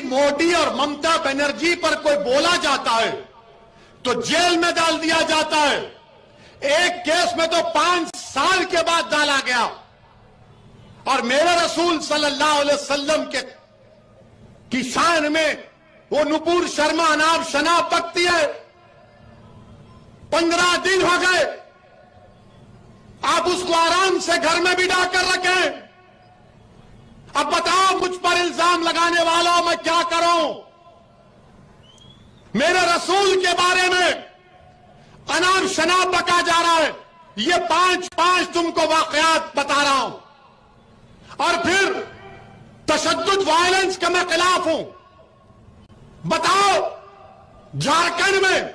मोदी और ममता बनर्जी पर कोई बोला जाता है तो जेल में डाल दिया जाता है। एक केस में तो 5 साल के बाद डाला गया। और मेरे रसूल सल्लल्लाहु अलैहि वसल्लम की शान में वो नुपुर शर्मा अनाब शनाब बकती है। 15 दिन हो गए, आप उसको आराम से घर में बिठा कर रखें। अब बताओ, मुझ पर इल्जाम लगाने वालों मैं क्या करूं? मेरे रसूल के बारे में अनाब शनाब बका जा रहा है। ये 5 तुमको वाकयात बता रहा हूं। और फिर तशद्दुद वायलेंस का मैं खिलाफ हूं। बताओ, झारखंड में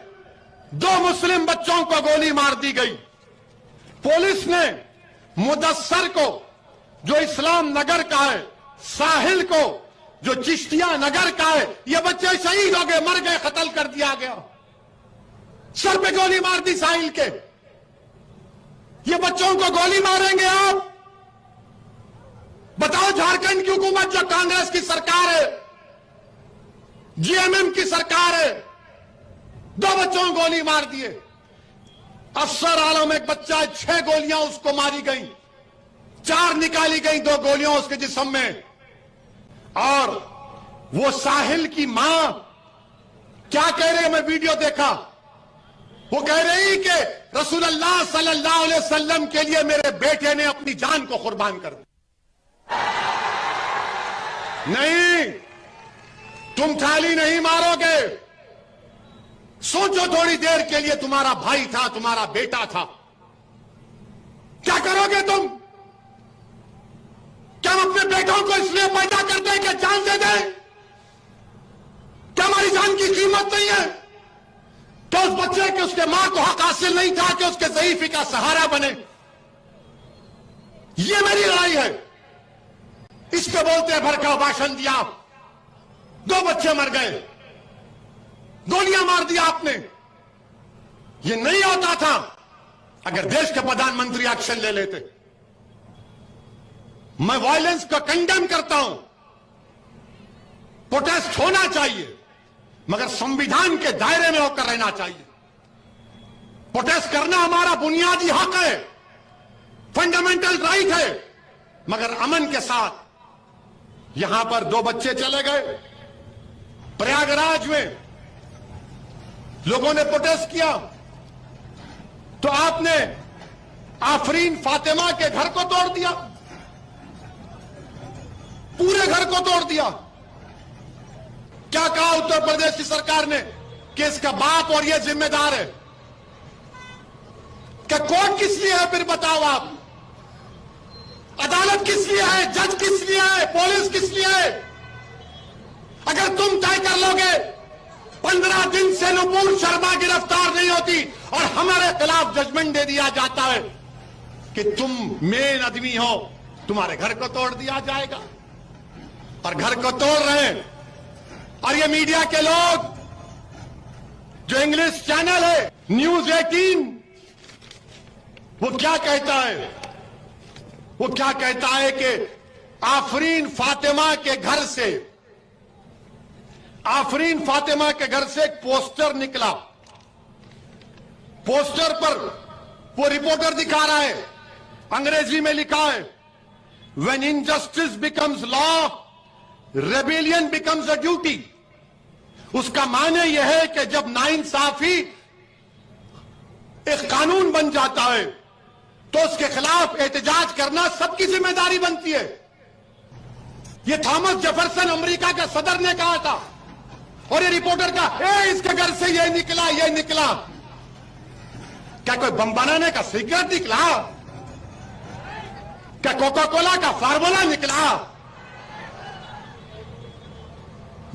2 मुस्लिम बच्चों को गोली मार दी गई। पुलिस ने मुदस्सर को जो इस्लाम नगर का है, साहिल को जो चिश्तिया नगर का है, ये बच्चे शहीद हो गए, मर गए, कत्ल कर दिया गया। सर पे गोली मार दी साहिल के। ये बच्चों को गोली मारेंगे आप? बताओ, झारखंड की हुकूमत जो कांग्रेस की सरकार है, जीएमएम की सरकार है, 2 बच्चों को गोली मार दिए। अफसर आलम एक बच्चा, 6 गोलियां उसको मारी गई, 4 निकाली गई, 2 गोलियां उसके जिस्म में। और वो साहिल की मां क्या कह रही है, मैं वीडियो देखा। वो कह रही कि रसूलुल्लाह सल्लल्लाहु अलैहि वसल्लम के लिए मेरे बेटे ने अपनी जान को कुर्बान कर दी। नहीं, तुम थाली नहीं मारोगे। सोचो थोड़ी देर के लिए, तुम्हारा भाई था, तुम्हारा बेटा था, क्या करोगे तुम? क्या हम अपने बेटों को इसलिए पैदा करते हैं कि जान दे दें? क्या हमारी जान की कीमत नहीं है? क्या उस बच्चे के, उसके मां को हक हासिल नहीं था कि उसके ज़ईफ़ी का सहारा बने? ये मेरी लड़ाई है। इस पे बोलते हैं भड़काऊ भाषण दिया, 2 बच्चे मर गए, गोलियां मार दिया आपने। ये नहीं होता था अगर देश के प्रधानमंत्री एक्शन ले लेते। मैं वायलेंस को कंडेम करता हूं। प्रोटेस्ट होना चाहिए, मगर संविधान के दायरे में होकर रहना चाहिए। प्रोटेस्ट करना हमारा बुनियादी हक है, फंडामेंटल राइट है, मगर अमन के साथ। यहां पर 2 बच्चे चले गए। प्रयागराज में लोगों ने प्रोटेस्ट किया तो आपने आफरीन फातिमा के घर को तोड़ दिया, पूरे घर को तोड़ दिया। क्या कहा उत्तर प्रदेश की सरकार ने कि इसका बाप और ये जिम्मेदार है? क्या कोर्ट किस लिए है? फिर बताओ आप, अदालत किस लिए है? जज किस लिए है? पुलिस किस लिए है? अगर तुम तय कर लोगे 15 दिन से नुपुर शर्मा गिरफ्तार नहीं होती और हमारे खिलाफ जजमेंट दे दिया जाता है कि तुम मेन आदमी हो, तुम्हारे घर को तोड़ दिया जाएगा। और घर को तोड़ रहे हैं। और ये मीडिया के लोग, जो इंग्लिश चैनल है न्यूज 18, वो क्या कहता है? वो क्या कहता है कि आफरीन फातिमा के घर से, आफरीन फातिमा के घर से एक पोस्टर निकला। पोस्टर पर वो रिपोर्टर दिखा रहा है, अंग्रेजी में लिखा है, when injustice becomes law, rebellion becomes a duty. उसका माने यह है कि जब नाइंसाफी एक कानून बन जाता है तो उसके खिलाफ एहतजाज करना सबकी जिम्मेदारी बनती है। यह थॉमस जेफरसन अमेरिका के सदर ने कहा था। और ये रिपोर्टर का, इसके घर से ये निकला, ये निकला। क्या कोई बम बनाने का सीक्रेट निकला? क्या कोका कोला का फार्मूला निकला?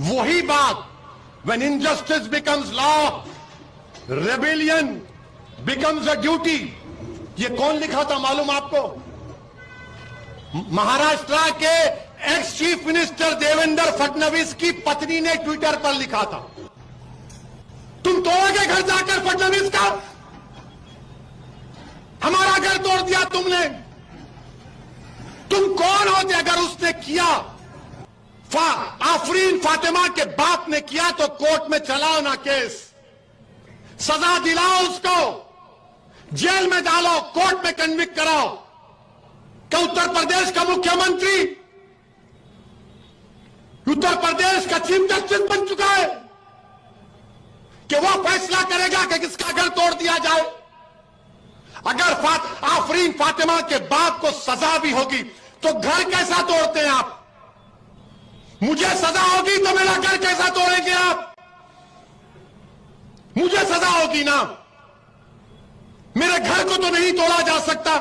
वही बात, when injustice becomes law, rebellion becomes a duty. ये कौन लिखा था मालूम आपको? महाराष्ट्र के ex chief minister Devendra Fadnavis की पत्नी ने ट्विटर पर लिखा था। तुम तोड़ोगे घर जाकर फडणवीस का? हमारा घर तोड़ दिया तुमने। तुम कौन होते अगर उसने किया? आफरीन फातिमा के बाप ने किया तो कोर्ट में चलाओ ना केस, सजा दिलाओ उसको, जेल में डालो, कोर्ट में कन्विक्ट कराओ। क्या उत्तर प्रदेश का मुख्यमंत्री उत्तर प्रदेश का चीफ जस्टिस बन चुका है कि वह फैसला करेगा कि किसका घर तोड़ दिया जाए? अगर आफरीन फातिमा के बाप को सजा भी होगी तो घर कैसा तोड़ते हैं आप? मुझे सजा होगी तो मेरा घर कैसा तोड़ेंगे आप? मुझे सजा होगी ना, मेरे घर को तो नहीं तोड़ा जा सकता।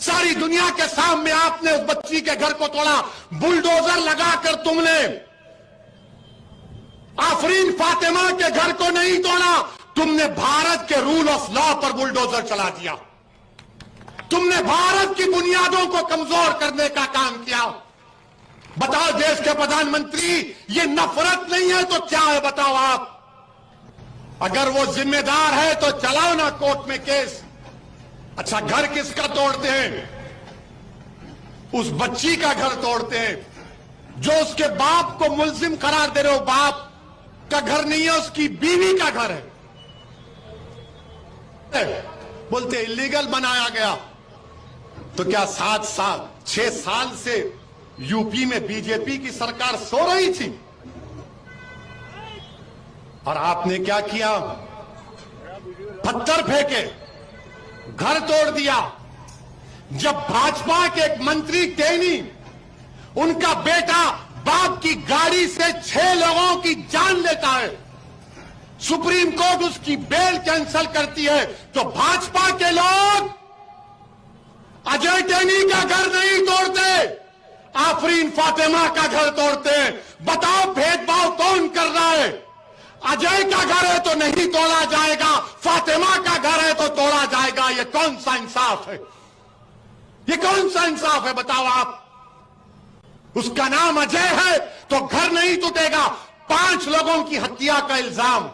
सारी दुनिया के सामने आपने उस बच्ची के घर को तोड़ा, बुलडोजर लगाकर तुमने आफरीन फातिमा के घर को नहीं तोड़ा, तुमने भारत के रूल ऑफ लॉ पर बुलडोजर चला दिया। तुमने भारत की बुनियादों को कमजोर करने का काम किया। बताओ देश के प्रधानमंत्री, ये नफरत नहीं है तो क्या है? बताओ आप। अगर वो जिम्मेदार है तो चलाओ ना कोर्ट में केस। अच्छा, घर किसका तोड़ते हैं? उस बच्ची का घर तोड़ते हैं जो उसके बाप को मुल्जिम करार दे रहे हो। बाप का घर नहीं है, उसकी बीवी का घर है। बोलते इलीगल बनाया गया। तो क्या 7 साल 6 साल से यूपी में बीजेपी की सरकार सो रही थी? और आपने क्या किया? पत्थर फेंके, घर तोड़ दिया। जब भाजपा के एक मंत्री टेनी, उनका बेटा बाप की गाड़ी से 6 लोगों की जान लेता है, सुप्रीम कोर्ट उसकी बेल कैंसिल करती है, तो भाजपा के लोग अजय टेनी का घर नहीं तोड़ते, आफरीन फातिमा का घर तोड़ते हैं। बताओ भेदभाव कौन कर रहा है? अजय का घर है तो नहीं तोड़ा जाएगा, फातिमा का घर है तो तोड़ा जाएगा। ये कौन सा इंसाफ है? ये कौन सा इंसाफ है? बताओ आप। उसका नाम अजय है तो घर नहीं टूटेगा। 5 लोगों की हत्या का इल्जाम,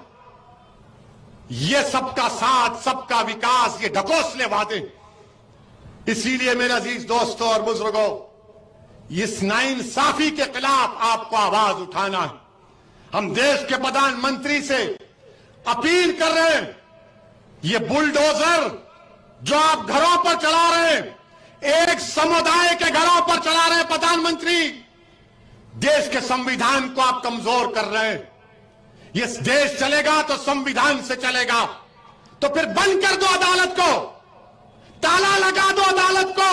ये सबका साथ, सबका विकास, ये ढकोसले वादे। इसीलिए मेरे अजीज दोस्तों और बुजुर्गों, इस नाइंसाफी के खिलाफ आपको आवाज उठाना है। हम देश के प्रधानमंत्री से अपील कर रहे हैं, ये बुलडोजर जो आप घरों पर चला रहे हैं, एक समुदाय के घरों पर चला रहे हैं प्रधानमंत्री, देश के संविधान को आप कमजोर कर रहे हैं। ये देश चलेगा तो संविधान से चलेगा। तो फिर बंद कर दो अदालत को, ताला लगा दो अदालत को,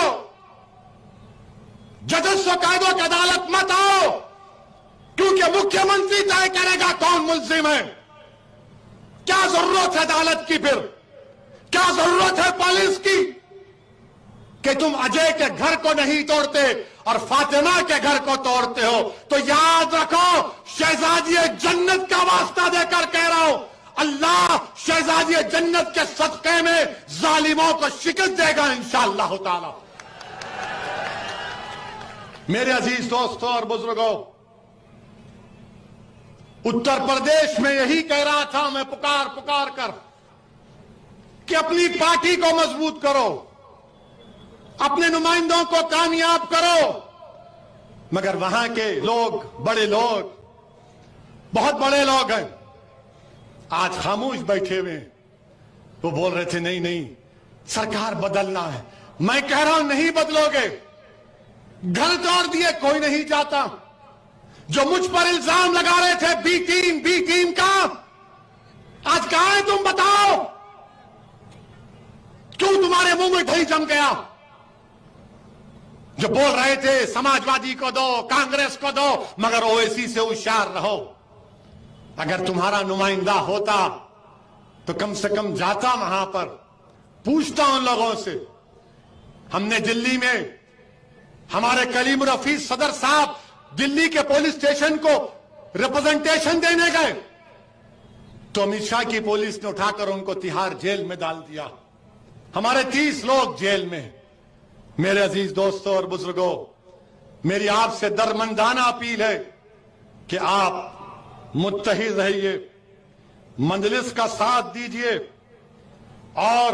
जजों को कह दो कि अदालत मत आओ, क्योंकि मुख्यमंत्री तय करेगा कौन मुल्जिम है। क्या जरूरत है अदालत की? फिर क्या जरूरत है पुलिस की कि तुम अजय के घर को नहीं तोड़ते और फातिमा के घर को तोड़ते हो? तो याद रखो, शहजादी जन्नत का वास्ता देकर कह रहा हूं, अल्लाह शहजादी जन्नत के सदक़े में जालिमों को शिकस्त देगा इंशाअल्लाह ताला। मेरे अजीज दोस्तों और बुजुर्गों, उत्तर प्रदेश में यही कह रहा था मैं पुकार पुकार कर कि अपनी पार्टी को मजबूत करो, अपने नुमाइंदों को कामयाब करो। मगर वहां के लोग, बड़े लोग, बहुत बड़े लोग हैं, आज खामोश बैठे हुए हैं। वो बोल रहे थे नहीं नहीं सरकार बदलना है। मैं कह रहा हूं नहीं बदलोगे। घर तोड़ दिए, कोई नहीं जाता। जो मुझ पर इल्जाम लगा रहे थे बी टीम का, आज कहां है तुम? बताओ, क्यों तुम्हारे मुंह में दही जम गया? जो बोल रहे थे समाजवादी को दो, कांग्रेस को दो, मगर ओवैसी से होशियार रहो। अगर तुम्हारा नुमाइंदा होता तो कम से कम जाता वहां पर, पूछता उन लोगों से। हमने दिल्ली में हमारे कलीम रफीज सदर साहब दिल्ली के पुलिस स्टेशन को रिप्रेजेंटेशन देने गए तो अमित शाह की पुलिस ने उठाकर उनको तिहाड़ जेल में डाल दिया। हमारे 30 लोग जेल में। मेरे अजीज दोस्तों और बुजुर्गों, मेरी आपसे दरमंदाना अपील है कि आप मुत्तहिद रहिए, मजलिस का साथ दीजिए। और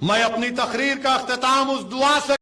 मैं अपनी तकरीर का अख्तिताम उस दुआ से